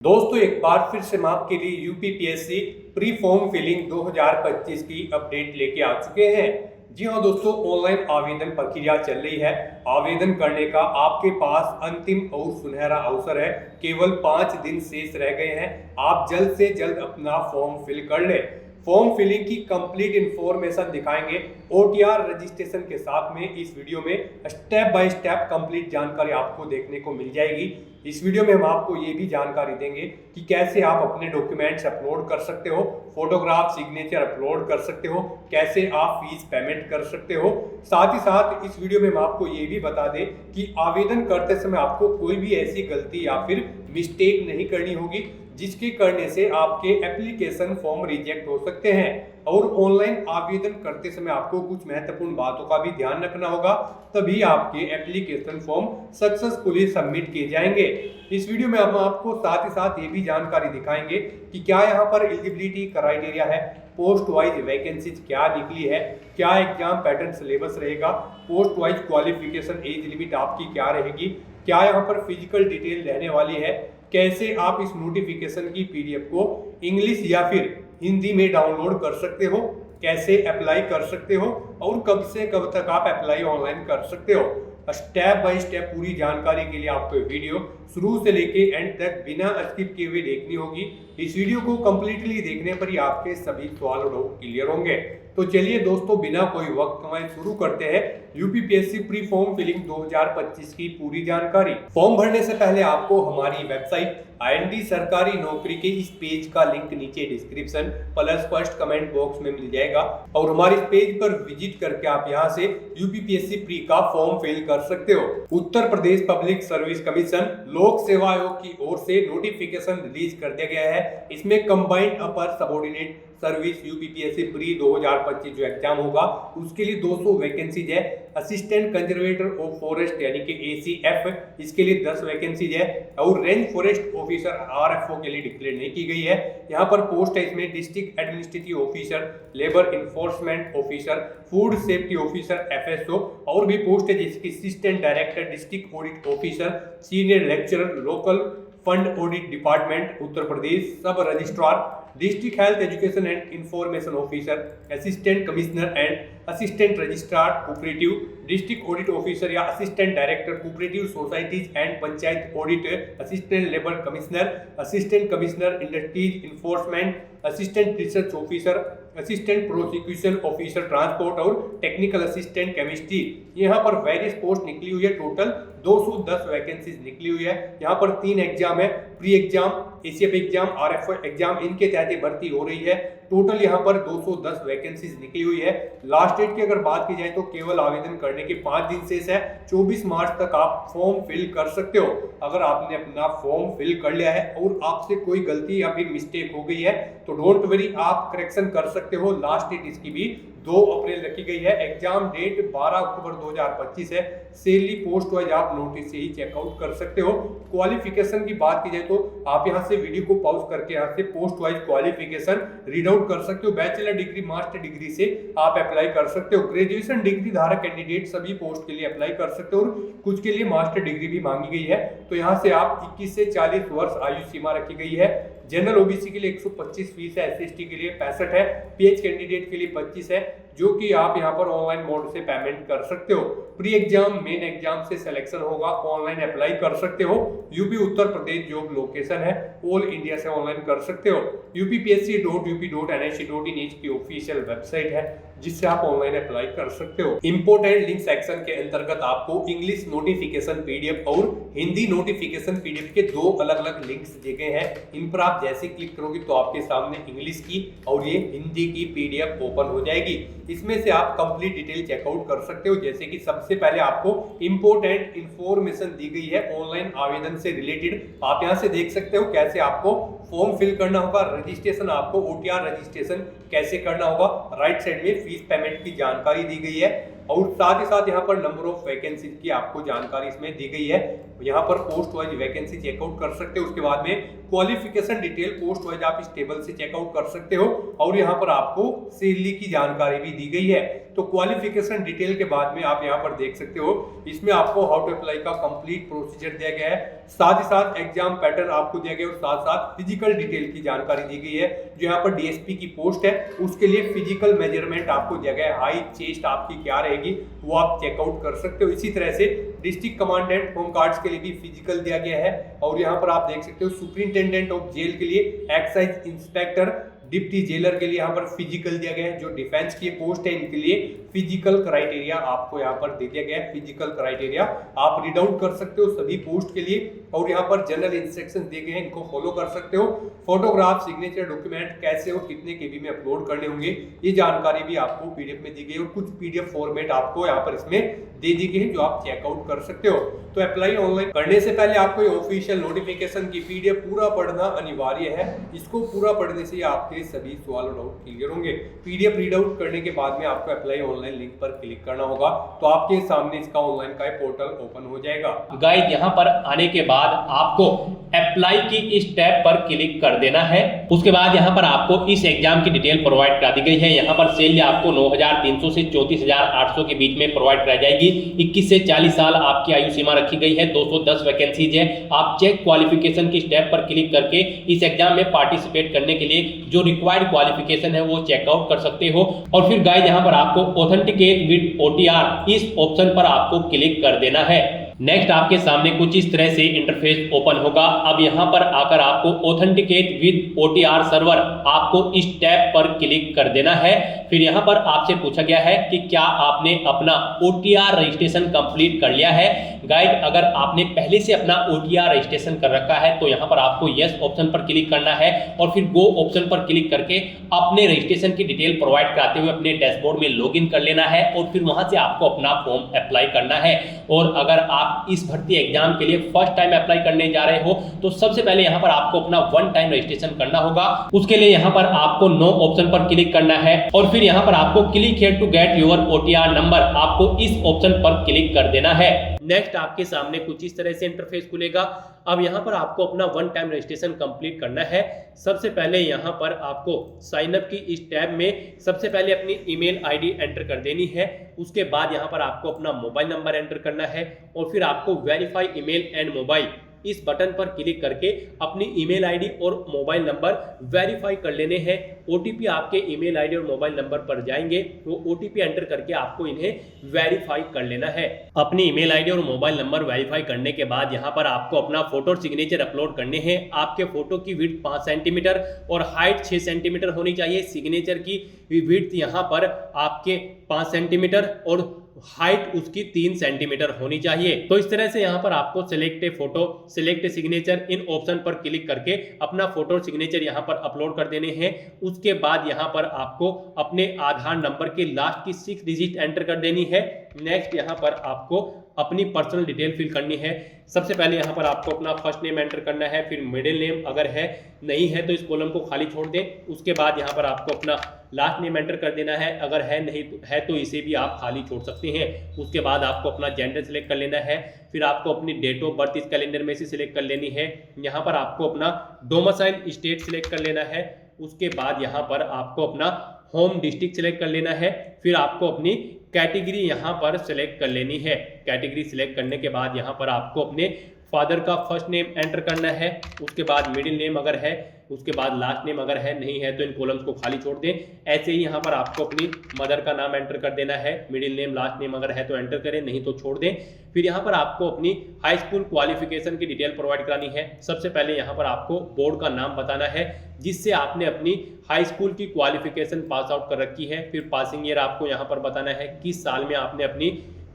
दोस्तों एक बार फिर से हम आपके लिए यूपीपीएससी प्री फॉर्म फिलिंग 2025 की अपडेट लेके आ चुके हैं। जी हाँ दोस्तों, ऑनलाइन आवेदन प्रक्रिया चल रही है। आवेदन करने का आपके पास अंतिम और सुनहरा अवसर है। केवल 5 दिन शेष रह गए हैं। आप जल्द से जल्द अपना फॉर्म फिल कर ले। फॉर्म फिलिंग की कंप्लीट इंफॉर्मेशन दिखाएंगे ओटीआर रजिस्ट्रेशन के साथ में। इस वीडियो में स्टेप बाय स्टेप कंप्लीट जानकारी आपको देखने को मिल जाएगी। इस वीडियो में हम आपको ये भी जानकारी देंगे कि कैसे आप अपने डॉक्यूमेंट्स अपलोड कर सकते हो, फोटोग्राफ सिग्नेचर अपलोड कर सकते हो, कैसे आप फीस पेमेंट कर सकते हो। साथ ही साथ इस वीडियो में हम आपको ये भी बता दें कि आवेदन करते समय आपको कोई भी ऐसी गलती या फिर मिस्टेक नहीं करनी होगी जिसके करने से आपके एप्लीकेशन फॉर्म रिजेक्ट हो सकते हैं। और ऑनलाइन आवेदन करते समय आपको कुछ महत्वपूर्ण बातों का भी ध्यान रखना होगा, तभी आपके एप्लीकेशन फॉर्म सक्सेसफुली सबमिट किए जाएंगे। इस वीडियो में हम आपको साथ ही साथ ये भी जानकारी दिखाएंगे कि क्या यहाँ पर एलिजिबिलिटी क्राइटेरिया है, पोस्ट वाइज वैकेंसीज क्या निकली है, क्या एग्जाम पैटर्न सिलेबस रहेगा, post wise qualification age limit आपकी क्या रहेगी, क्या यहाँ पर फिजिकल डिटेल रहने वाली है, कैसे आप इस नोटिफिकेशन की पीडीएफ को इंग्लिश या फिर हिंदी में डाउनलोड कर सकते हो, कैसे अप्लाई कर सकते हो और कब से कब तक आप अप्लाई ऑनलाइन कर सकते हो। स्टेप बाय स्टेप पूरी जानकारी के लिए आपको वीडियो शुरू से लेके एंड तक बिना स्किप किए हुए देखनी होगी। इस वीडियो को कंप्लीटली देखने पर ही आपके सभी सवाल और डाउट क्लियर होंगे। तो चलिए दोस्तों, बिना कोई वक्त गंवाए शुरू करते हैं यूपीपीएससी प्री फॉर्म फिलिंग 2025 की पूरी जानकारी। फॉर्म भरने से पहले आपको हमारी वेबसाइट आईएनडी सरकारी नौकरी के इस पेज का लिंक नीचे description plus first comment box में मिल जाएगा और हमारे इस पेज पर विजिट करके आप यहां से यूपीपीएससी प्री का फॉर्म फिल कर सकते हो। उत्तर प्रदेश पब्लिक सर्विस कमीशन लोक सेवा आयोग की ओर से नोटिफिकेशन रिलीज कर दिया गया है। इसमें combined upper subordinate service UPPSC pre 2025 जो एग्जाम होगा उसके लिए 200 वैकेंसीज है। असिस्टेंट कंजर्वेटर ऑफ फॉरेस्ट यानी कि एसीएफ, इसके लिए 10 वैकेंसीज है और रेंज फॉरेस्ट ऑफिसर आरएफओ के लिए डिक्लेयर नहीं की गई है। यहाँ पर पोस्ट है इसमें district administrative officer, labour enforcement officer, food safety officer FSO और भी पोस्ट है जिसकी assistant director, district audit officer, senior lecturer, local fund audit department Uttar Pradesh, sub registrar, district health education and information officer, assistant commissioner and assistant registrar cooperative, district audit officer या assistant director cooperative societies and panchayat audit, assistant labour commissioner, assistant commissioner industries enforcement, assistant research officer, assistant prosecution officer transport और technical assistant chemistry. यहाँ पर various post निकली हुई है। Total 210 vacancies निकली हुई है। यहाँ पर 3 एग्जाम है, pre exam, ACF exam, RFO exam, इनके तहत भर्ती हो रही है। टोटल यहाँ पर 210 वैकेंसीज निकली हुई है। लास्ट डेट की अगर बात की जाए तो केवल आवेदन करने के 5 दिन शेष है। 24 मार्च तक आप फॉर्म फिल कर सकते हो। अगर आपने अपना फॉर्म फिल कर लिया है और आपसे कोई गलती या फिर मिस्टेक हो गई है तो डोंट वरी, आप करेक्शन कर सकते हो। लास्ट डेट इसकी भी 2 अप्रैल रखी गई है। एग्जाम डेट 12 अक्टूबर 2025 है। सैलरी पोस्ट वाइज आप नोटिस से ही चेकआउट कर सकते हो। क्वालिफिकेशन की बात की जाए तो आप यहां से वीडियो को पॉज करके यहां से post wise qualification read out कर सकते हो। बैचलर डिग्री, मास्टर डिग्री से आप अप्लाई कर सकते हो। ग्रेजुएशन डिग्री धारक कैंडिडेट सभी पोस्ट के लिए अप्लाई कर सकते हो और कुछ के लिए मास्टर डिग्री भी मांगी गई है। तो यहाँ से आप 21 से 40 वर्ष आयु सीमा रखी गई है। जनरल ओबीसी के लिए 125 फीस है, एससी के लिए 65 है, पीएच कैंडिडेट के लिए 25 है, जो कि आप यहां पर ऑनलाइन मोड से पेमेंट कर सकते हो। प्री एग्जाम, मेन एग्जाम से सिलेक्शन होगा, ऑनलाइन अप्लाई कर सकते हो। UP Uttar Pradesh job location है, ऑल इंडिया से ऑनलाइन कर सकते हो। upsc.up.nic.in इसकी ऑफिशियल वेबसाइट है जिससे आप ऑनलाइन अप्लाई कर सकते हो। इंपोर्टेंट लिंक सेक्शन के अंतर्गत आपको इंग्लिश नोटिफिकेशन पीडीएफ और हिंदी नोटिफिकेशन पीडीएफ के 2 अलग अलग लिंक्स दिए गए हैं। इन पर आप जैसे क्लिक करोगे तो आपके सामने इंग्लिश की और ये हिंदी की पीडीएफ ओपन हो जाएगी। इसमें से आप कंप्लीट डिटेल चेकआउट कर सकते हो। जैसे कि सबसे पहले आपको इंपोर्टेंट इंफॉर्मेशन दी गई है ऑनलाइन आवेदन से रिलेटेड। आप यहां से देख सकते हो कैसे आपको फॉर्म फिल करना होगा, रजिस्ट्रेशन, आपको ओटीआर रजिस्ट्रेशन कैसे करना होगा। राइट साइड में फीस पेमेंट की जानकारी दी गई है और साथ ही साथ यहाँ पर नंबर ऑफ वैकेंसी की आपको जानकारी इसमें दी गई है। यहाँ पर पोस्ट वाइज वैकेंसी चेकआउट कर सकते हो। उसके बाद में क्वालिफिकेशन डिटेल पोस्ट वाइज आप इस टेबल से चेकआउट कर सकते हो और यहाँ पर आपको सैलरी की जानकारी भी दी गई है। तो क्वालिफिकेशन डिटेल के बाद में आप यहाँ पर देख सकते हो, इसमें आपको हाउ टू अप्लाई का कंप्लीट प्रोसीजर दिया गया है, साथ ही साथ एग्जाम पैटर्न आपको दिया गया है और साथ साथ फिजिकल डिटेल की जानकारी दी गई है। जो यहाँ पर डीएसपी की पोस्ट है उसके लिए फिजिकल मेजरमेंट आपको दिया गया है, हाइट चेस्ट आपकी क्या रहेगी वो आप चेकआउट कर सकते हो। इसी तरह से डिस्ट्रिक्ट कमांडेंट होम गार्ड्स के लिए भी फिजिकल दिया गया है और यहाँ पर आप देख सकते हो सुपरिंटेंडेंट ऑफ जेल के लिए, एक्साइज इंस्पेक्टर, डिप्टी जेलर के लिए यहाँ पर फिजिकल दिया गया है। जो डिफेंस की पोस्ट है इनके लिए फिजिकल क्राइटेरिया आपको यहाँ पर दे दिया गया है। फिजिकल क्राइटेरिया आप रीड आउट कर सकते हो सभी पोस्ट के लिए और यहाँ पर जनरल इंस्ट्रक्शंस दिए गए हैं, इनको फॉलो कर सकते हो। फोटोग्राफ, सिग्नेचर, डॉक्यूमेंट कैसे और कितने केबी में अपलोड करने होंगे ये जानकारी भी आपको पीडीएफ में दी गई है और कुछ पीडीएफ फॉर्मेट आपको यहाँ पर इसमें दे दी गई है जो आप चेकआउट कर सकते हो। तो अप्लाई ऑनलाइन करने से पहले आपको ऑफिशियल नोटिफिकेशन की पीडीएफ पूरा पढ़ना अनिवार्य है। इसको पूरा पढ़ने से आपके सभी सवाल और डाउट क्लियर होंगे। पीडीएफ रीड आउट करने के बाद में आपको अप्लाई ऑनलाइन लिंक पर क्लिक करना होगा तो आपके सामने इसका ऑनलाइन का पोर्टल ओपन हो जाएगा। गाइस यहाँ पर आने के बाद आपको अप्लाई की इस टैब पर क्लिक कर देना है। उसके बाद यहाँ पर आपको इस एग्जाम की डिटेल प्रोवाइड करा दी गई है। यहाँ पर सैलरी आपको 9,300 से 34,800 के बीच में प्रोवाइड कराई जाएगी। 21 से 40 साल आपकी आयु सीमा रखी गई है। 210 वैकेंसीज है। आप चेक क्वालिफिकेशन की स्टेप पर क्लिक करके इस एग्जाम में पार्टिसिपेट करने के लिए जो रिक्वायर्ड क्वालिफिकेशन है वो चेकआउट कर सकते हो। और फिर गाइस यहाँ पर आपको ऑथेंटिकेट विद ओटीआर इस ऑप्शन पर आपको क्लिक कर देना है। नेक्स्ट आपके सामने कुछ इस तरह से इंटरफेस ओपन होगा। अब यहाँ पर आकर आपको ऑथेंटिकेट विद ओटीआर सर्वर आपको इस टैब पर क्लिक कर देना है। फिर यहाँ पर आपसे पूछा गया है कि क्या आपने अपना ओटीआर रजिस्ट्रेशन कंप्लीट कर लिया है। गाइड अगर आपने पहले से अपना ओटीआर रजिस्ट्रेशन कर रखा है तो यहाँ पर आपको यस ऑप्शन पर क्लिक करना है और फिर गो ऑप्शन पर क्लिक करके अपने रजिस्ट्रेशन की डिटेल प्रोवाइड कराते हुए अपने डैशबोर्ड में लॉगिन कर लेना है और फिर वहां से आपको अपना फॉर्म अप्लाई करना है। और अगर आप इस भर्ती एग्जाम के लिए फर्स्ट टाइम अप्लाई करने जा रहे हो तो सबसे पहले यहाँ पर आपको अपना वन टाइम रजिस्ट्रेशन करना होगा। उसके लिए यहाँ पर आपको नो ऑप्शन पर क्लिक करना है और फिर यहाँ पर आपको click here to get your OTR number आपको इस ऑप्शन पर क्लिक कर देना है। नेक्स्ट आपके सामने कुछ इस तरह से इंटरफेस खुलेगा। अब यहाँ पर आपको अपना वन टाइम रजिस्ट्रेशन कंप्लीट करना है। सबसे पहले यहाँ पर आपको साइन अप की इस टैब में सबसे पहले अपनी ईमेल आईडी एंटर कर देनी है। उसके बाद यहाँ पर आपको अपना मोबाइल नंबर एंटर करना है और फिर आपको वेरीफाई ईमेल एंड मोबाइल इस बटन पर क्लिक करके अपनी ईमेल आईडी और मोबाइल नंबर वेरीफाई कर लेने हैं। ओटीपी आपके ईमेल आईडी और मोबाइल नंबर पर जाएंगे, वो ओटीपी एंटर करके आपको इन्हें वेरीफाई कर लेना है। अपनी ईमेल आईडी और मोबाइल नंबर वेरीफाई करने के बाद यहाँ पर आपको अपना फोटो और सिग्नेचर अपलोड करने हैं। आपके फोटो की विड्थ 5 सेंटीमीटर और हाइट 6 सेंटीमीटर होनी चाहिए। सिग्नेचर की विड्थ यहाँ पर आपके 5 सेंटीमीटर और हाइट उसकी 3 सेंटीमीटर होनी चाहिए। तो इस तरह से यहाँ पर आपको select A photo, select a signature in option पर क्लिक करके अपना फोटो और सिग्नेचर यहाँ पर अपलोड कर देने हैं। उसके बाद यहाँ पर आपको अपने आधार नंबर के लास्ट की 6 डिजिट एंटर कर देनी है। नेक्स्ट यहाँ पर आपको अपनी पर्सनल डिटेल फिल करनी है। सबसे पहले यहाँ पर आपको अपना फर्स्ट नेम एंटर करना है, फिर मिडिल नेम अगर है, नहीं है तो इस कॉलम को खाली छोड़ दें। उसके बाद यहाँ पर आपको अपना लास्ट नेम एंटर कर देना है, अगर है नहीं है तो इसे भी आप खाली छोड़ सकते हैं। उसके बाद आपको अपना जेंडर सिलेक्ट कर लेना है, फिर आपको अपनी डेट ऑफ बर्थ इस कैलेंडर में से सिलेक्ट कर लेनी है। यहाँ पर आपको अपना डोमिसाइल स्टेट सिलेक्ट कर लेना है। उसके बाद यहाँ पर आपको अपना होम डिस्ट्रिक्ट सिलेक्ट कर लेना है। फिर आपको अपनी कैटेगरी यहाँ पर सिलेक्ट कर लेनी है। कैटेगरी सिलेक्ट करने के बाद यहाँ पर आपको अपने फादर का फर्स्ट नेम एंटर करना है। उसके बाद मिडिल नेम अगर है, उसके बाद लास्ट नेम अगर है, नहीं है तो इन कॉलम्स को खाली छोड़ दें। ऐसे ही यहाँ पर आपको अपनी मदर का नाम एंटर कर देना है। मिडिल नेम, लास्ट नेम अगर है तो एंटर करें, नहीं तो छोड़ दें। फिर यहाँ पर आपको अपनी हाई स्कूल क्वालिफिकेशन की डिटेल प्रोवाइड करानी है। सबसे पहले यहाँ पर आपको बोर्ड का नाम बताना है जिससे आपने अपनी हाई स्कूल की क्वालिफिकेशन पास आउट कर रखी है। फिर पासिंग ईयर आपको यहाँ पर बताना है किस साल में आपने अपनी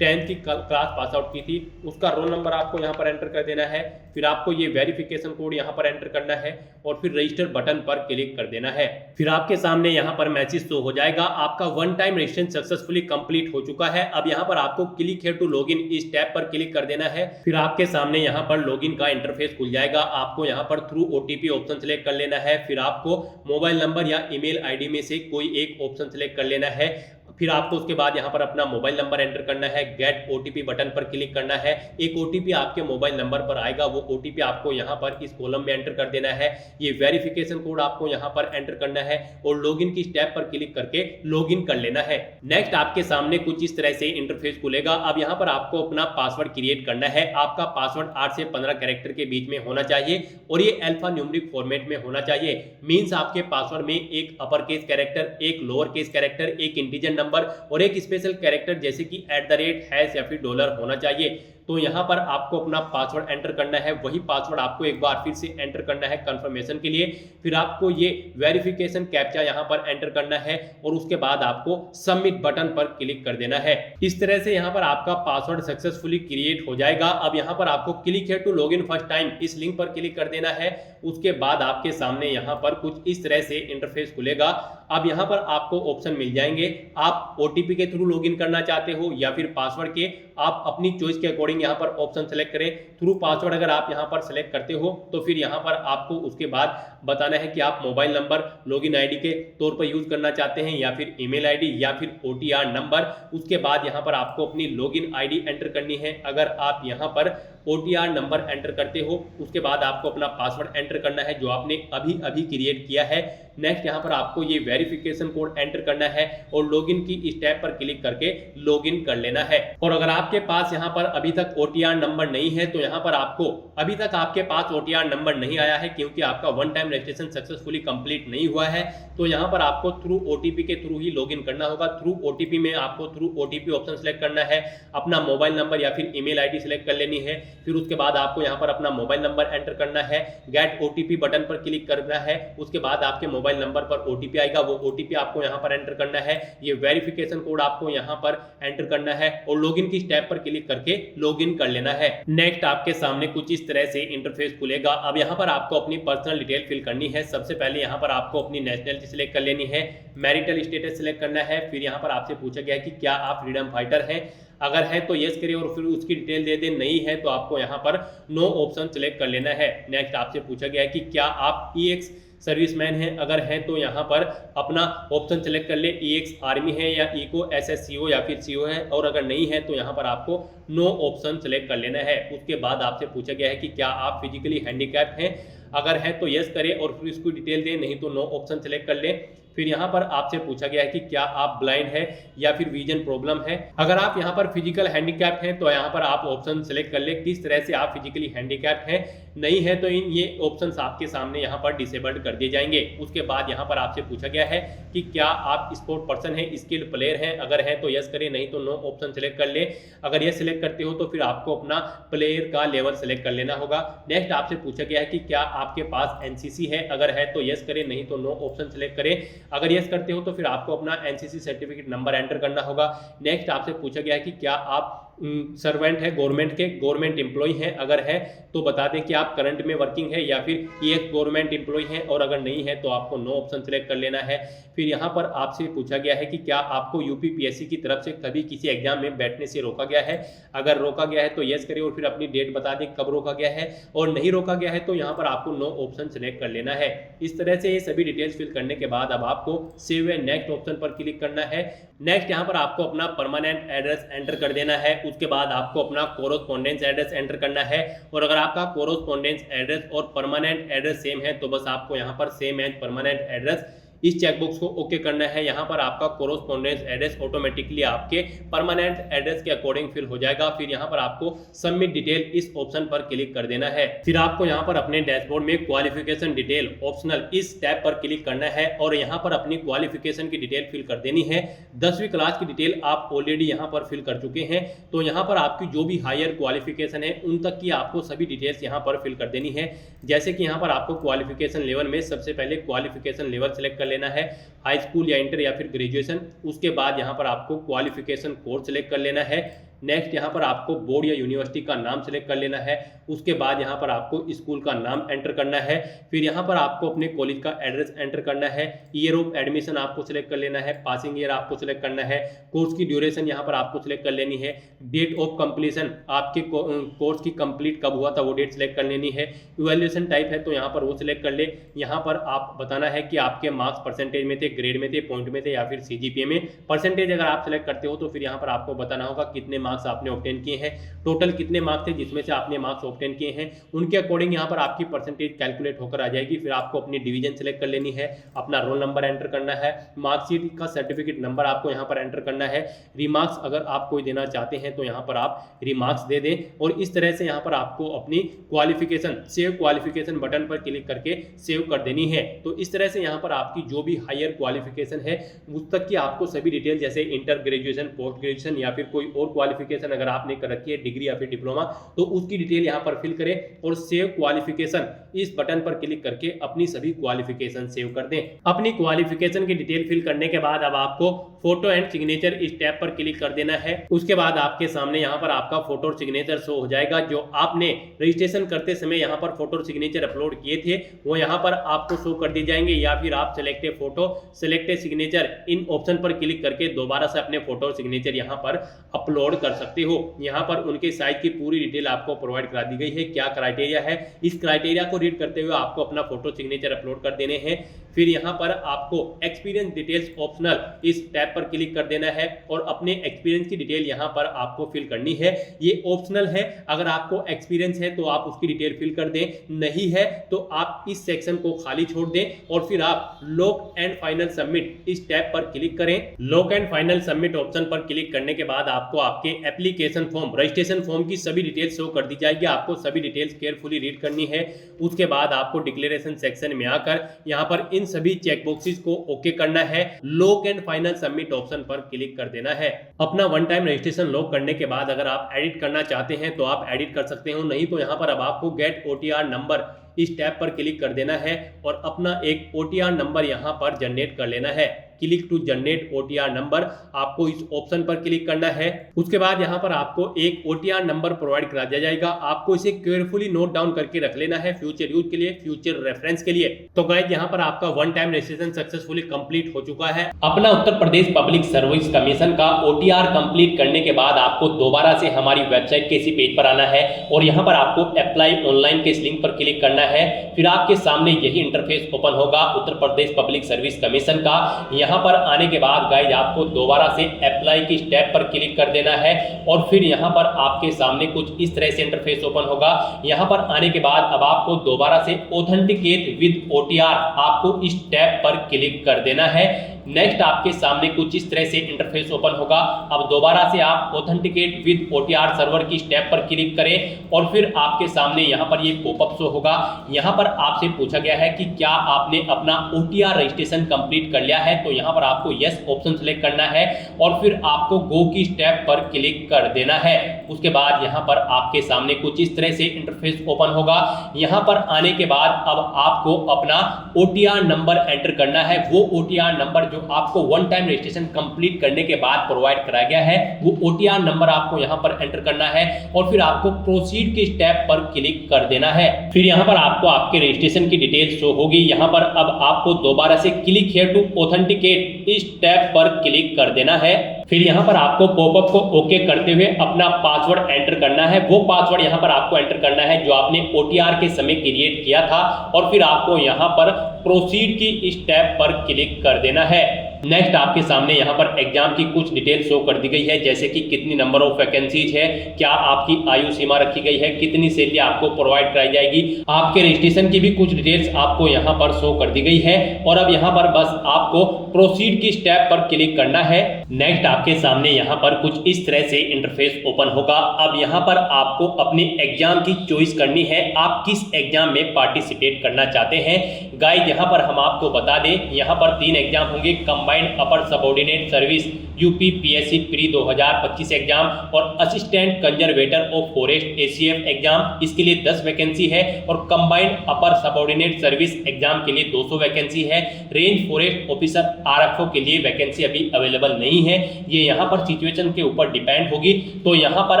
10th की क्लास पास आउट की थी। उसका रोल नंबर आपको यहाँ पर एंटर कर देना है। फिर आपको ये वेरिफिकेशन कोड यहाँ पर एंटर करना है और फिर रजिस्टर बटन पर क्लिक कर देना है। फिर आपके सामने यहाँ पर मैसेज शो हो जाएगा, आपका one time registration successfully complete हो चुका है। अब यहाँ पर आपको क्लिक हियर टू लॉगिन इस टैब पर क्लिक कर देना है। फिर आपके सामने यहाँ पर लॉगिन का इंटरफेस खुल जाएगा। आपको यहाँ पर थ्रू ओटीपी ऑप्शन सिलेक्ट कर लेना है। फिर आपको मोबाइल नंबर या ईमेल आईडी में से कोई एक ऑप्शन सिलेक्ट कर लेना है। फिर आपको उसके बाद यहाँ पर अपना मोबाइल नंबर एंटर करना है, गेट ओटीपी बटन पर क्लिक करना है। एक ओटीपी आपके मोबाइल नंबर पर आएगा, वो ओटीपी आपको यहाँ पर इस कॉलम में एंटर कर देना है। ये वेरिफिकेशन कोड आपको यहाँ पर एंटर करना है और लॉगिन की स्टेप पर क्लिक करके लॉगिन कर लेना है। नेक्स्ट आपके सामने कुछ इस तरह से इंटरफेस खुलेगा। अब यहाँ पर आपको अपना पासवर्ड क्रिएट करना है। आपका पासवर्ड 8 से 15 कैरेक्टर के बीच में होना चाहिए और ये अल्फा न्यूमेरिक फॉर्मेट में होना चाहिए। मींस आपके पासवर्ड में एक अपर केस कैरेक्टर, एक लोअर केस कैरेक्टर, एक इंटीजर नंबर और एक स्पेशल कैरेक्टर जैसे कि @ हैश या फिर डॉलर होना चाहिए। तो यहाँ पर आपको अपना पासवर्ड एंटर करना है। वही पासवर्ड आपको एक बार फिर से एंटर करना है कंफर्मेशन के लिए। फिर आपको ये वेरिफिकेशन कैप्चा यहाँ पर एंटर करना है और उसके बाद आपको सबमिट बटन पर क्लिक कर देना है। इस तरह से यहाँ पर आपका पासवर्ड सक्सेसफुली क्रिएट हो जाएगा। अब यहाँ पर आपको click here to login first time, इस लिंक पर क्लिक कर देना है। उसके बाद आपके सामने यहाँ पर कुछ इस तरह से इंटरफेस खुलेगा। अब यहाँ पर आपको ऑप्शन मिल जाएंगे, आप ओटीपी के थ्रू लॉगिन करना चाहते हो या फिर पासवर्ड के, आप अपनी चॉइस के अकॉर्डिंग यहाँ पर ऑप्शन सेलेक्ट करें। थ्रू पासवर्ड अगर आप यहाँ पर सेलेक्ट करते हो तो फिर यहाँ पर आपको उसके बाद बताना है कि आप मोबाइल नंबर लॉगिन आईडी के तौर पर यूज करना चाहते हैं या फिर ईमेल आईडी या फिर ओटीआर नंबर। उसके बाद यहाँ पर आपको अपनी लॉगिन आईडी एंटर करनी है। अगर आप यहाँ पर ओटीआर नंबर एंटर करते हो उसके बाद आपको अपना पासवर्ड एंटर करना है जो आपने अभी अभी क्रिएट किया है। नेक्स्ट यहाँ पर आपको ये वेरिफिकेशन कोड एंटर करना है और लॉगिन की स्टेप पर क्लिक करके लॉगिन कर लेना है। और अगर आपके पास यहाँ पर अभी तक ओटीआर नंबर नहीं है तो यहाँ पर आपको अभी तक आपके पास ओटीआर नंबर नहीं आया है क्योंकि आपका one time registration successfully complete नहीं हुआ है। तो यहाँ पर आपको थ्रू ओटीपी के थ्रू ही लॉगिन करना होगा। थ्रू ओटीपी में आपको थ्रू ओटीपी ऑप्शन सेलेक्ट करना है, अपना मोबाइल नंबर या फिर ईमेल आईडी सेलेक्ट कर लेनी है। फिर उसके बाद आपको यहाँ पर अपना मोबाइल नंबर एंटर करना है, गेट ओटीपी बटन पर क्लिक करना है। उसके बाद आपके मोबाइल नंबर पर ओटीपी आएगा, वो ओटीपी आपको यहाँ पर एंटर करना है। ये वेरिफिकेशन कोड आपको यहाँ पर एंटर करना है और लॉगिन की स्टेप पर क्लिक करके लॉगिन कर लेना है। नेक्स्ट आपके सामने कुछ इस तरह से इंटरफेस खुलेगा। अब यहाँ पर आपको अपनी पर्सनल डिटेल फिल करनी है। सबसे पहले यहाँ पर आपको अपनी नेशनलिटी सिलेक्ट कर लेनी है, मैरिटल स्टेटस सिलेक्ट करना है। फिर यहाँ पर आपसे पूछा गया है कि क्या आप फ्रीडम फाइटर हैं, अगर है तो यस करिए और फिर उसकी डिटेल दे दें, नहीं है तो आपको यहाँ पर नो ऑप्शन सिलेक्ट कर लेना है। नेक्स्ट आपसे पूछा गया है कि क्या आप ईएक्स सर्विसमैन हैं, अगर हैं तो यहाँ पर अपना ऑप्शन सेलेक्ट कर ले, ईएक्स आर्मी है या इको एसएससीओ या फिर सीओ है, और अगर नहीं है तो यहाँ पर आपको नो ऑप्शन सेलेक्ट कर लेना है। उसके बाद आपसे पूछा गया है कि क्या आप फिजिकली हैंडीकैप्ड हैं, अगर है तो यस करें और फिर इसको डिटेल दें, नहीं तो नो ऑप्शन सेलेक्ट कर लें। फिर यहाँ पर आपसे पूछा गया है कि क्या आप ब्लाइंड है या फिर विजन प्रॉब्लम है, अगर आप यहाँ पर फिजिकल हैंडीकैप्ड हैं तो यहाँ पर आप ऑप्शन सेलेक्ट कर ले किस तरह से आप फिजिकली हैंडीकैप्ड हैं, नहीं है तो इन ये ऑप्शंस आपके सामने यहाँ पर डिसेबल्ड कर दिए जाएंगे। उसके बाद यहाँ पर आपसे पूछा गया है कि क्या आप स्पोर्ट पर्सन है, स्किल्ड प्लेयर हैं, अगर है तो यस करें, नहीं तो नो ऑप्शन सेलेक्ट कर ले। अगर ये सिलेक्ट करते हो तो फिर आपको अपना प्लेयर का लेवल सेलेक्ट कर लेना होगा। नेक्स्ट आपसे पूछा गया है कि क्या आपके पास एनसीसी है, अगर है तो यस करें, नहीं तो नो ऑप्शन सेलेक्ट करें। अगर यस करते हो तो फिर आपको अपना एनसीसी सर्टिफिकेट नंबर एंटर करना होगा। नेक्स्ट आपसे पूछा गया है कि क्या आप सर्वेंट है गवर्नमेंट के, गवर्नमेंट एम्प्लॉय हैं, अगर है तो बता दें कि आप करंट में वर्किंग है या फिर ये गवर्नमेंट एम्प्लॉय है, और अगर नहीं है तो आपको नो ऑप्शन सेलेक्ट कर लेना है। फिर यहाँ पर आपसे पूछा गया है कि क्या आपको यूपीपीएससी की तरफ से कभी किसी एग्जाम में बैठने से रोका गया है, अगर रोका गया है तो यस करें और फिर अपनी डेट बता दें कब रोका गया है, और नहीं रोका गया है तो यहाँ पर आपको नो ऑप्शन सेलेक्ट कर लेना है। इस तरह से ये सभी डिटेल्स फिल करने के बाद अब आपको सेव एंड नेक्स्ट ऑप्शन पर क्लिक करना है। नेक्स्ट यहाँ पर आपको अपना परमानेंट एड्रेस एंटर कर देना है। उसके बाद आपको अपना कोरोस्पोंडेंस एड्रेस एंटर करना है, और अगर आपका कोरोस्पोंडेंस एड्रेस और परमानेंट एड्रेस सेम है तो बस आपको यहाँ पर सेम एज परमानेंट एड्रेस इस चेकबॉक्स को ओके करना है। यहाँ पर आपका कोरोस्पोंडेंस एड्रेस ऑटोमेटिकली आपके परमानेंट एड्रेस के अकॉर्डिंग फिल हो जाएगा। फिर यहाँ पर आपको सबमिट डिटेल इस ऑप्शन पर क्लिक कर देना है। फिर आपको यहाँ पर अपने डैशबोर्ड में क्वालिफिकेशन डिटेल ऑप्शनल इस टैब पर क्लिक करना है और यहाँ पर अपनी क्वालिफिकेशन की डिटेल फिल कर देनी है। 10वीं क्लास की डिटेल आप ऑलरेडी यहाँ पर फिल कर चुके हैं, तो यहाँ पर आपकी जो भी हायर क्वालिफिकेशन है उन तक की आपको सभी डिटेल्स यहाँ पर फिल कर देनी है। जैसे कि यहाँ पर आपको क्वालिफिकेशन लेवल में सबसे पहले क्वालिफिकेशन लेवल सेलेक्ट लेना है, हाई स्कूल या इंटर या फिर ग्रेजुएशन। उसके बाद यहाँ पर आपको क्वालिफिकेशन कोर्स सेलेक्ट कर लेना है। नेक्स्ट यहाँ पर आपको बोर्ड या यूनिवर्सिटी का नाम सेलेक्ट कर लेना है। उसके बाद यहाँ पर आपको स्कूल का नाम एंटर करना है। फिर यहाँ पर आपको अपने कॉलेज का एड्रेस एंटर करना है। ईयर ऑफ एडमिशन आपको सिलेक्ट कर लेना है। पासिंग ईयर आपको सिलेक्ट करना है। कोर्स की ड्यूरेशन यहाँ पर आपको सिलेक्ट कर लेनी है। डेट ऑफ कंप्लीशन, आपके कोर्स की कंप्लीट कब हुआ था वो डेट सिलेक्ट कर लेनी है। इवैल्यूएशन टाइप है तो यहाँ पर वो सिलेक्ट कर ले। यहाँ पर आप बताना है कि आपके मार्क्स परसेंटेज में थे, ग्रेड में थे, पॉइंट में थे या फिर सीजीपीए में। परसेंटेज अगर आप सिलेक्ट करते हो तो फिर यहाँ पर आपको बताना होगा कितने मार्क्स आपने ऑब्टेन किए हैं, टोटल कितने मार्क्स थे जिसमें से आपने मार्क्स ऑब्टेन किए हैं, उनके अकॉर्डिंग यहाँ पर आपकी परसेंटेज कैलकुलेट होकर आ जाएगी। फिर आपको अपनी डिवीजन सेलेक्ट कर लेनी है, अपना रोल नंबर एंटर करना है, मार्कशीट का सर्टिफिकेट नंबर आपको यहाँ पर एंटर करना है। रिमार्क्स अगर आप कोई देना चाहते हैं तो यहाँ पर आप रिमार्क्स दे दें और इस तरह से यहाँ पर आपको अपनी क्वालिफिकेशन, सेव क्वालिफिकेशन बटन पर क्लिक करके सेव कर देनी है। तो इस तरह से यहाँ पर आपकी जो भी हायर क्वालिफिकेशन है उस तक की आपको सभी डिटेल, जैसे इंटर ग्रेजुएशन, पोस्ट ग्रेजुएशन या फिर कोई और क्वालिफिकेशन अगर आपने कर रखी है, डिग्री या फिर डिप्लोमा, तो उसकी डिटेल यहाँ पर फिल करें और सेव क्वालिफिकेशन इस बटन पर क्लिक करके अपनी सभी क्वालिफिकेशन सेव कर दें। अपनी क्वालिफिकेशन की डिटेल फिल करने के बाद अब आपको फोटो एंड सिग्नेचर इस टैब पर क्लिक कर देना है। उसके बाद आपके सामने यहाँ पर आपका फोटो और सिग्नेचर शो हो जाएगा। जो आपने रजिस्ट्रेशन करते समय यहाँ पर फोटो और सिग्नेचर अपलोड किए थे वो यहाँ पर आपको शो कर दिए जाएंगे, या फिर आप select A photo, select a signature in option पर क्लिक करके दोबारा से अपने फोटो और सिग्नेचर यहाँ पर अपलोड कर सकते हो। यहाँ पर उनके साइज की पूरी डिटेल आपको प्रोवाइड करा दी गई है, क्या क्राइटेरिया है। इस क्राइटेरिया को रीड करते हुए आपको अपना फोटो सिग्नेचर अपलोड कर देने हैं। फिर यहाँ पर आपको एक्सपीरियंस डिटेल्स ऑप्शनल इस टैब पर क्लिक कर देना है और अपने एक्सपीरियंस की डिटेल यहाँ पर आपको फिल करनी है। ये ऑप्शनल है, अगर आपको एक्सपीरियंस है तो आप उसकी डिटेल फिल कर दें, नहीं है तो आप इस सेक्शन को खाली छोड़ दें और फिर आप लॉक एंड फाइनल सबमिट इस टैब पर क्लिक करें। Lock and final submit option पर क्लिक करने के बाद आपको आपके एप्लीकेशन फॉर्म, रजिस्ट्रेशन फॉर्म की सभी डिटेल्स शो कर दी जाएगी। आपको सभी डिटेल्स केयरफुली रीड करनी है। उसके बाद आपको डिक्लेरेशन सेक्शन में आकर यहाँ पर इन सभी चेकबॉक्सेस को ओके करना है। Lock and final submit option पर क्लिक कर देना है। अपना वन टाइम रजिस्ट्रेशन लॉक करने के बाद अगर आप एडिट करना चाहते हैं तो आप एडिट कर सकते हो, नहीं तो यहाँ पर अब आपको गेट OTR नंबर इस टैब पर क्लिक कर देना है और अपना एक OTR नंबर यहाँ पर जनरेट कर लेना है। Click to generate OTR number, आपको इस ऑप्शन पर क्लिक करना है। उसके बाद यहाँ पर आपको एक OTR नंबर प्रोवाइड करा दिया जाएगा। आपको इसे केयरफुली नोट डाउन करके रख लेना है फ्यूचर यूज के लिए, फ्यूचर रेफरेंस के लिए। तो गाइस यहाँ पर आपका one time registration successfully complete हो चुका है। अपना उत्तर प्रदेश पब्लिक सर्विस कमीशन का OTR कंप्लीट करने के बाद आपको दोबारा से हमारी वेबसाइट के इसी पेज पर आना है और यहाँ पर आपको अप्लाई ऑनलाइन के इस लिंक पर क्लिक करना है। फिर आपके सामने यही इंटरफेस ओपन होगा उत्तर प्रदेश पब्लिक सर्विस कमीशन का। यहाँ पर आने के बाद गाइज आपको दोबारा से अप्लाई की स्टेप पर क्लिक कर देना है और फिर यहाँ पर आपके सामने कुछ इस तरह से इंटरफेस ओपन होगा। यहाँ पर आने के बाद अब आपको दोबारा से ऑथेंटिकेट विद OTR आपको इस टैब पर क्लिक कर देना है। नेक्स्ट आपके सामने कुछ इस तरह से इंटरफेस ओपन होगा। अब दोबारा से आप ऑथेंटिकेट विद OTR सर्वर की स्टेप पर क्लिक करें और फिर आपके सामने यहाँ पर ये पॉपअप शो होगा। यहाँ पर आपसे पूछा गया है कि क्या आपने अपना OTR रजिस्ट्रेशन कंप्लीट कर लिया है, तो यहाँ पर आपको यस ऑप्शन सेलेक्ट करना है और फिर आपको गो की स्टेप पर क्लिक कर देना है। उसके बाद यहाँ पर आपके सामने कुछ इस तरह से इंटरफेस ओपन होगा। यहाँ पर आने के बाद अब आपको अपना OTR नंबर एंटर करना है। वो OTR नंबर जो आपको वन टाइम रजिस्ट्रेशन कंप्लीट करने के बाद प्रोवाइड कराया गया है, वो OTR नंबर आपको यहाँ पर एंटर करना है और फिर आपको प्रोसीड के स्टेप पर क्लिक कर देना है। फिर यहाँ पर आपको आपके रजिस्ट्रेशन की डिटेल शो होगी। यहाँ पर अब आपको दोबारा से क्लिक हियर टू ऑथेंटिकेट इस टैब पर क्लिक कर देना है। फिर यहाँ पर आपको पॉपअप को ओके करते हुए अपना पासवर्ड एंटर करना है। वो पासवर्ड यहाँ पर आपको एंटर करना है जो आपने OTR के समय क्रिएट किया था और फिर आपको यहाँ पर प्रोसीड की इस टैब पर क्लिक कर देना है। नेक्स्ट आपके सामने यहाँ पर एग्जाम की कुछ डिटेल शो कर दी गई है, जैसे कि कितनी नंबर ऑफ वैकेंसीज है, क्या आपकी आयु सीमा रखी गई है, कितनी सैलरी आपको प्रोवाइड कराई जाएगी, आपके रजिस्ट्रेशन की भी कुछ डिटेल्स आपको यहाँ पर शो कर दी गई है और अब यहाँ पर बस आपको प्रोसीड की स्टेप पर क्लिक करना है। नेक्स्ट आपके सामने यहाँ पर कुछ इस तरह से इंटरफेस ओपन होगा। अब यहाँ पर आपको अपने एग्जाम की चॉइस करनी है, आप किस एग्जाम में पार्टिसिपेट करना चाहते हैं। गाइस यहाँ पर हम आपको बता दें, यहाँ पर 3 एग्जाम होंगे, combined upper subordinate service UPPSC pre 2025 exam और assistant conservator of forest ACF exam, इसके लिए 10 वैकेंसी है और combined upper subordinate service exam के लिए 200 वैकेंसी है। रेंज फॉरेस्ट ऑफिसर आरएफओ के लिए वैकेंसी अभी अवेलेबल नहीं है, ये यहाँ पर सिचुएशन के ऊपर डिपेंड होगी। तो यहाँ पर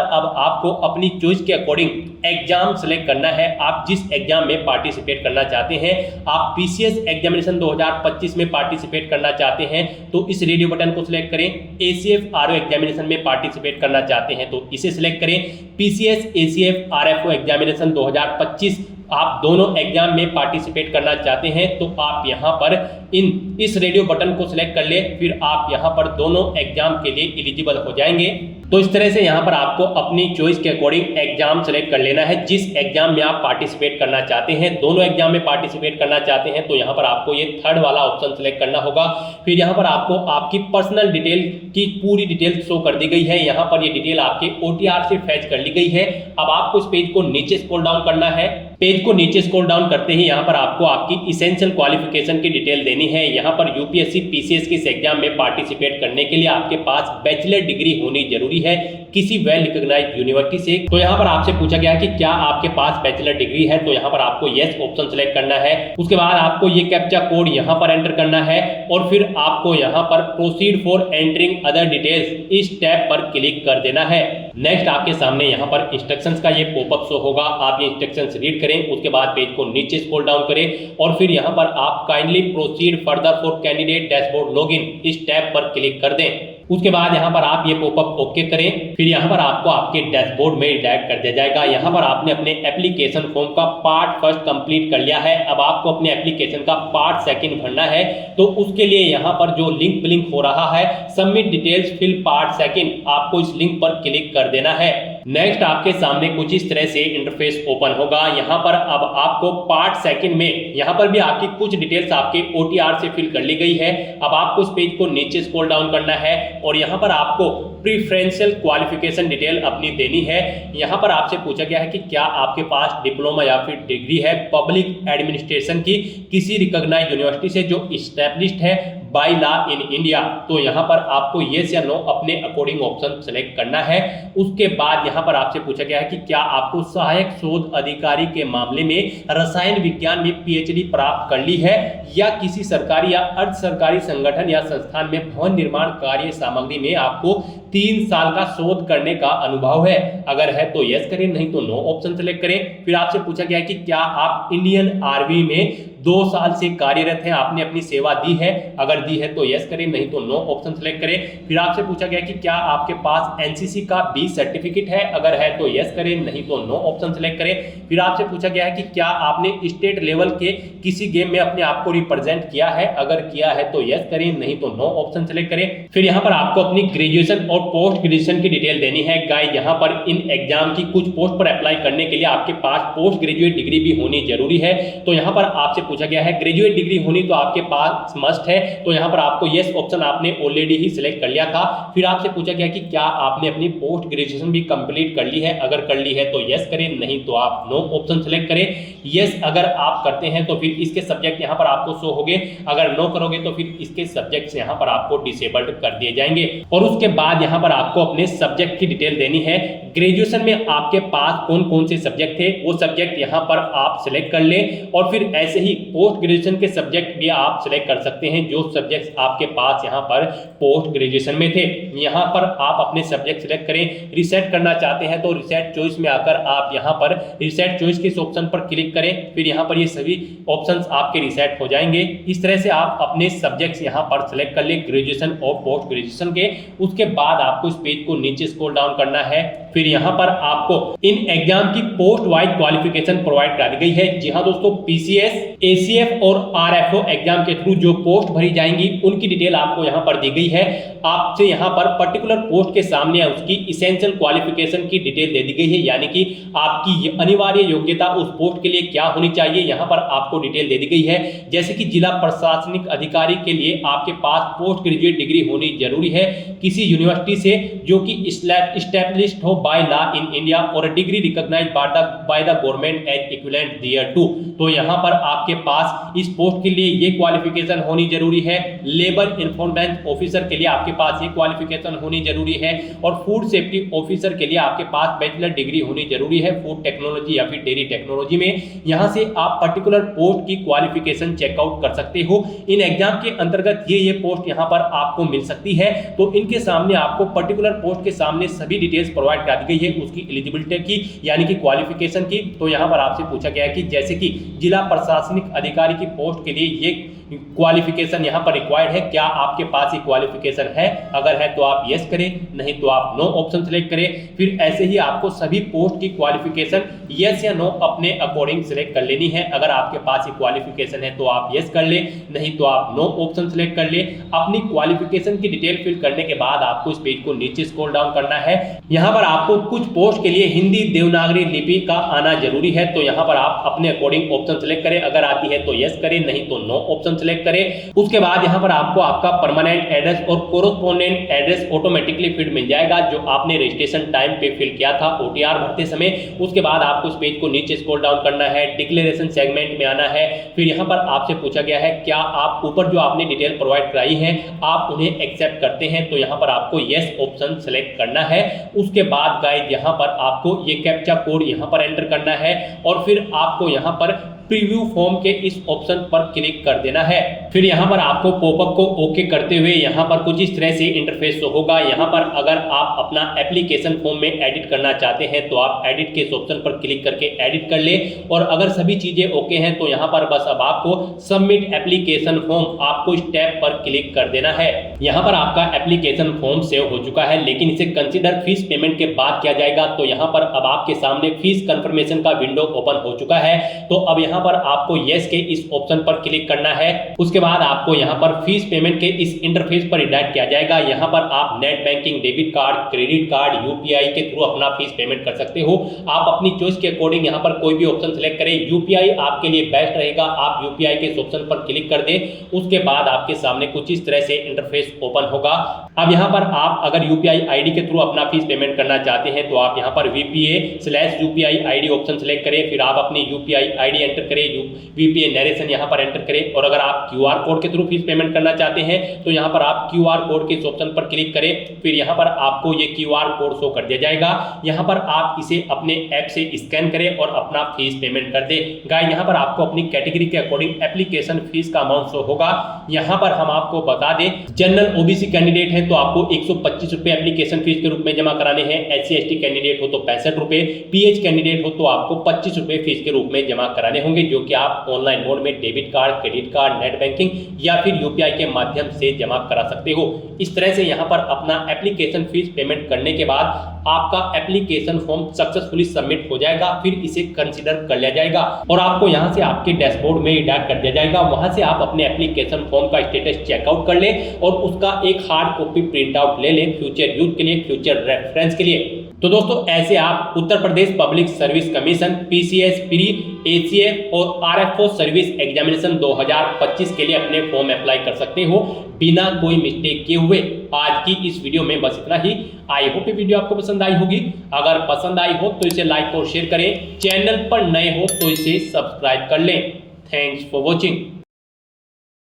अब आपको अपनी चॉइस के अकॉर्डिंग एग्जाम सेलेक्ट करना है। आप जिस एग्जाम में पार्टिसिपेट करना चाहते हैं, आप पीसीएस एग्जामिनेशन 2025 में पार्टिसिपेट करना चाहते हैं तो इस रेडियो बटन को सिलेक्ट करें। एसीएफ आरओ एग्जामिनेशन में पार्टिसिपेट करना चाहते हैं तो इसे सिलेक्ट करें। पीसीएस एसीएफ आरएफओ एग्जामिनेशन 2025 आप दोनों एग्जाम में पार्टिसिपेट करना चाहते हैं तो आप यहां पर इस रेडियो बटन को सिलेक्ट कर ले, फिर आप यहां पर दोनों एग्जाम के लिए एलिजिबल हो जाएंगे। तो इस तरह से यहां पर आपको अपनी चॉइस के अकॉर्डिंग एग्जाम सेलेक्ट कर लेना है जिस एग्जाम में आप पार्टिसिपेट करना चाहते हैं। दोनों एग्जाम में पार्टिसिपेट करना चाहते हैं तो यहां पर आपको ये थर्ड वाला ऑप्शन सेलेक्ट करना होगा। फिर यहां पर आपको आपकी पर्सनल डिटेल की पूरी डिटेल शो कर दी गई है। यहां पर ये डिटेल आपके ओटीआर से फैच कर ली गई है। अब आपको इस पेज को नीचे स्क्रॉल डाउन करना है। पेज को नीचे स्क्रॉल डाउन करते ही यहाँ पर आपको आपकी इसेंशियल क्वालिफिकेशन की डिटेल देनी है। यहाँ पर यूपीएससी पीसीएस के इस एग्जाम में पार्टिसिपेट करने के लिए आपके पास बैचलर डिग्री होनी जरूरी है किसी वेल रिकॉग्नाइज्ड यूनिवर्सिटी से। तो यहाँ पर आपसे पूछा गया है कि क्या आपके पास बैचलर डिग्री है, तो यहाँ पर आपको यस ऑप्शन सेलेक्ट करना है। उसके बाद आपको ये कैप्चा कोड यहाँ पर एंटर करना है और फिर आपको यहाँ पर proceed for entering other details इस टैब पर क्लिक कर देना है। नेक्स्ट आपके सामने यहाँ पर इंस्ट्रक्शंस का ये पॉपअप शो होगा, आप ये इंस्ट्रक्शंस रीड करें। उसके बाद पेज को नीचे स्क्रॉल डाउन करें और फिर यहाँ पर आप kindly proceed further for candidate dashboard login इस टैब पर क्लिक कर दें। उसके बाद यहाँ पर आप ये पॉपअप ओके करें, फिर यहाँ पर आपको आपके डैशबोर्ड में रिडायरेक्ट कर दिया जाएगा। यहाँ पर आपने अपने एप्लीकेशन फॉर्म का पार्ट फर्स्ट कंप्लीट कर लिया है। अब आपको अपने एप्लीकेशन का पार्ट सेकंड भरना है तो उसके लिए यहाँ पर जो लिंक ब्लिंक हो रहा है submit details fill part second, आपको इस लिंक पर क्लिक कर देना है। नेक्स्ट आपके सामने कुछ इस तरह से इंटरफेस ओपन होगा। यहाँ पर अब आपको पार्ट सेकंड में यहाँ पर भी आपकी कुछ डिटेल्स आपके ओटीआर से फिल कर ली गई है। अब आपको इस पेज को नीचे स्क्रॉल डाउन करना है और यहाँ पर आपको प्रीफरेंशियल क्वालिफिकेशन डिटेल अपनी देनी है। यहाँ पर आपसे पूछा गया है कि क्या आपके पास डिप्लोमा या फिर डिग्री है पब्लिक एडमिनिस्ट्रेशन की किसी रिकॉग्नाइज्ड यूनिवर्सिटी से जो इस्टेब्लिश्ड है बाय लॉ इन इंडिया, तो यहाँ पर आपको यस या नो अपने अकॉर्डिंग ऑप्शन सेलेक्ट करना है। उसके बाद यहाँ पर आपसे पूछा गया है कि क्या आपको सहायक शोध अधिकारी के मामले में रसायन विज्ञान में पीएचडी प्राप्त कर ली है या किसी सरकारी या अर्ध सरकारी संगठन या संस्थान में भवन निर्माण कार्य सामग्री में आपको 3 साल का शोध करने का अनुभव है। अगर है तो यस करें, नहीं तो नो ऑप्शन सेलेक्ट करें। फिर आपसे पूछा गया है कि क्या आप इंडियन आर्मी में 2 साल से कार्यरत हैं, आपने अपनी सेवा दी है, अगर दी है तो यस करें, नहीं तो नो ऑप्शन सेलेक्ट करें। फिर आपसे पूछा गया कि क्या आपके पास एनसीसी का बी सर्टिफिकेट है, अगर है तो यस करें, नहीं तो नो ऑप्शन सेलेक्ट करें। फिर आपसे पूछा गया है कि क्या आपने स्टेट लेवल के किसी गेम में अपने आप को रिप्रेजेंट किया है, अगर किया है तो यस करें, नहीं तो नो ऑप्शन सेलेक्ट करें। फिर यहाँ पर आपको अपनी ग्रेजुएशन और पोस्ट ग्रेजुएशन की डिटेल देनी है। गाइस यहाँ पर इन एग्जाम की कुछ पोस्ट पर अप्लाई करने के लिए आपके पास पोस्ट ग्रेजुएट डिग्री भी होनी जरूरी है। तो यहाँ पर आपसे पूछा गया है ग्रेजुएट डिग्री होनी तो आपके पास मस्ट है, तो यहाँ पर आपको यस ऑप्शन आपने ऑलरेडी ही सिलेक्ट कर लिया था। फिर आपसे पूछा गया कि क्या आपने अपनी पोस्ट ग्रेजुएशन भी कंप्लीट कर ली है, अगर कर ली है तो यस करें, नहीं तो आप नो ऑप्शन सेलेक्ट करें। यस अगर आप करते हैं तो फिर इसके सब्जेक्ट यहाँ पर आपको शो होंगे, अगर नो करोगे तो फिर इसके सब्जेक्ट यहाँ पर आपको डिसेबल्ड कर दिए जाएंगे। और उसके बाद यहाँ पर आपको अपने सब्जेक्ट की डिटेल देनी है। ग्रेजुएशन में आपके पास कौन कौन से सब्जेक्ट थे वो सब्जेक्ट यहाँ पर आप सिलेक्ट कर लें और फिर ऐसे ही पोस्ट ग्रेजुएशन के सब्जेक्ट भी आप सिलेक्ट कर सकते हैं जो सब्जेक्ट्स आपके पास यहाँ पर पोस्ट ग्रेजुएशन में थे। यहाँ पर आप अपने सब्जेक्ट सिलेक्ट करें। रिसेट करना चाहते हैं तो रिसेट चॉइस में आकर आप यहाँ पर रिसेट चॉइस के ऑप्शन पर क्लिक करें, फिर यहाँ पर ये सभी ऑप्शंस आपके रिसेट हो जाएंगे। इस तरह से आप अपने सब्जेक्ट्स यहाँ पर सिलेक्ट कर लें ग्रेजुएशन और पोस्ट ग्रेजुएशन के। उसके बाद आपको इस पेज को नीचे स्क्रॉल डाउन करना है। फिर यहाँ पर आपको इन एग्जाम की पोस्ट वाइज क्वालिफिकेशन प्रोवाइड कर दी गई है। जी हाँ दोस्तों, पीसीएस, एसीएफ और आरएफओ एग्जाम के थ्रू जो पोस्ट भरी जाएंगी उनकी डिटेल आपको यहाँ पर दी गई है। आपसे यहाँ पर पर्टिकुलर पोस्ट के सामने उसकी इसेंशियल क्वालिफिकेशन की डिटेल दे दी गई है, यानी कि आपकी अनिवार्य योग्यता उस पोस्ट के लिए लिए क्या होनी चाहिए यहाँ पर आपको डिटेल दे दी गई है। जैसे कि जिला प्रशासनिक अधिकारी के लिए आपके पास पोस्ट ग्रेजुएट डिग्री होनी जरूरी है किसी यूनिवर्सिटी से जो कि एस्टैब्लिश्ड हो बाय लॉ इन इंडिया और degree recognised by the government as equivalent thereto. तो यहाँ पर आपके पास इस पोस्ट के लिए ये क्वालिफिकेशन होनी जरूरी है। लेबर इन्फॉर्मेशन ऑफिसर के लिए आपके पास ये क्वालिफिकेशन होनी जरूरी है और फूड सेफ्टी ऑफिसर के लिए आपके पास बैचलर डिग्री होनी जरूरी है फूड टेक्नोलॉजी या फिर डेयरी टेक्नोलॉजी में। यहां से आप पर्टिकुलर पोस्ट की क्वालिफिकेशन चेकआउट कर सकते हो। इन एग्जाम के अंतर्गत ये पोस्ट यहां पर आपको मिल सकती है। तो इनके सामने आपको पर्टिकुलर पोस्ट के सामने सभी डिटेल्स प्रोवाइड करा दी गई है उसकी एलिजिबिलिटी की यानी कि क्वालिफिकेशन की। तो यहां पर आपसे पूछा गया है कि जैसे कि जिला प्रशासनिक अधिकारी की पोस्ट के लिए ये क्वालिफिकेशन यहां पर रिक्वायर्ड है, क्या आपके पास ये क्वालिफिकेशन है? अगर है तो आप यस करें, नहीं तो आप नो ऑप्शन सेलेक्ट करें। फिर ऐसे ही आपको सभी पोस्ट की क्वालिफिकेशन यस या नो अपने अकॉर्डिंग सेलेक्ट कर लेनी है। अगर आपके पास ये क्वालिफिकेशन है तो आप यस कर ले, नहीं तो आप नो ऑप्शन सेलेक्ट कर ले। अपनी क्वालिफिकेशन की डिटेल फिल करने के बाद आपको इस पेज को नीचे स्क्रॉल डाउन करना है। यहाँ पर आपको कुछ पोस्ट के लिए हिंदी देवनागरी लिपि का आना जरूरी है। तो यहाँ पर आप अपने अकॉर्डिंग ऑप्शन सेलेक्ट करें, अगर आती है तो यस करें, नहीं तो नो ऑप्शन सेलेक्ट करें। उसके बाद यहाँ पर आपको आपका परमानेंट एड्रेस और कोरोस्पोंडेंट एड्रेस ऑटोमेटिकली फील्ड मिल जाएगा जो आपने रजिस्ट्रेशन टाइम पे फिल किया था ओटीआर भरते समय। उसके बाद आपको इस पेज को नीचे स्क्रॉल डाउन करना है, डिक्लेरेशन सेगमेंट में आना है। फिर यहाँ पर आपसे पूछा गया है क्या आप ऊपर जो आपने डिटेल प्रोवाइड कराई है आप उन्हें एक्सेप्ट करते हैं? तो यहाँ पर आपको यस ऑप्शन सेलेक्ट करना है। उसके बाद गाइस यहाँ पर आपको ये कैप्चा कोड यहाँ पर एंटर करना है और फिर आपको यहाँ पर प्रीव्यू फॉर्म के इस ऑप्शन पर क्लिक कर देना है। फिर यहाँ पर आपको पॉपअप को ओके करते हुए यहाँ पर कुछ इस तरह से इंटरफेस होगा। यहाँ पर अगर आप अपना एप्लीकेशन फॉर्म में एडिट करना चाहते हैं तो आप एडिट के इस ऑप्शन पर क्लिक करके एडिट कर ले और अगर सभी चीजें ओके हैं तो यहाँ पर बस अब आपको सबमिट एप्लीकेशन फॉर्म आपको इस टैब पर क्लिक कर देना है। यहाँ पर आपका एप्लीकेशन फॉर्म सेव हो चुका है लेकिन इसे कंसिडर फीस पेमेंट के बाद किया जाएगा। तो यहाँ पर अब आपके सामने फीस कंफर्मेशन का विंडो ओपन हो चुका है। तो अब यहाँ पर आपको यस के इस ऑप्शन पर क्लिक करना है। उसके बाद आपको यहाँ पर फीस पेमेंट के इस इंटरफेस पर रिडायरेक्ट किया जाएगा। यहाँ पर आप net banking, debit card, credit card, UPI के थ्रू अपना फीस पेमेंट कर सकते हो। आप अपनी चॉइस के अकॉर्डिंग यहाँ पर कोई भी ऑप्शन सेलेक्ट करें। यूपीआई आपके लिए बेस्ट रहेगा, आप यूपीआई के इस ऑप्शन पर क्लिक कर दें। उसके बाद आपके सामने कुछ इस तरह से इंटरफेस ओपन होगा। अब यहाँ पर आप अगर यूपीआई आईडी के थ्रू अपना फीस पेमेंट करना चाहते हैं तो आप यहाँ पर VPA/UPI आईडी ऑप्शन सेलेक्ट करें। फिर आप अपनी यूपीआई आईडी एंटर करें, VPA नरेशन यहाँ पर एंटर करें और अगर आप QR कोड के थ्रू फीस पेमेंट करना चाहते हैं तो यहाँ पर आप QR कोड के इस ऑप्शन पर क्लिक करें। फिर यहाँ पर आपको ये QR कोड शो कर दिया जाएगा। यहाँ पर आप इसे अपने ऐप से स्कैन करें और अपना फीस पेमेंट कर दें। गाइस यहाँ पर आपको अपनी कैटेगरी के अकॉर्डिंग एप्लीकेशन फीस का अमाउंट शो होगा। यहाँ पर हम आपको बता दें जनरल OBC कैंडिडेट है तो आपको 125 रुपए एप्लीकेशन फीस के रूप में जमा कराने हैं। SC/ST कैंडिडेट हो तो 65 रुपए, PH कैंडिडेट हो तो आपको 25 रुपए फीस के रूप में जमा कराने होंगे जो कि आप ऑनलाइन मोड में debit card, credit card, net banking या फिर यूपीआई के माध्यम से जमा करा सकते हो। इस तरह से यहाँ पर अपना एप्लीकेशन फीस पेमेंट करने के बाद आपका एप्लीकेशन फॉर्म सक्सेसफुली सबमिट हो जाएगा। फिर इसे कंसीडर कर लिया जाएगा और आपको यहाँ से आपके डैशबोर्ड में रिडायरेक्ट कर दिया जाएगा। वहां से आप अपने एप्लीकेशन फॉर्म का स्टेटस चेकआउट कर ले और उसका एक हार्ड कॉपी प्रिंट आउट ले लें फ्यूचर यूज के लिए, फ्यूचर रेफरेंस के लिए। तो दोस्तों ऐसे आप Uttar Pradesh public service commission, PCS, pre, ACF और RFO सर्विस एग्जामिनेशन 2025 के लिए अपने फॉर्म अप्लाई कर सकते हो बिना कोई मिस्टेक किए हुए। आज की इस वीडियो में बस इतना ही। आई होप ये वीडियो आपको पसंद आई होगी। अगर पसंद आई हो तो इसे लाइक और शेयर करें। चैनल पर नए हो तो इसे सब्सक्राइब कर लें। Thanks for watching.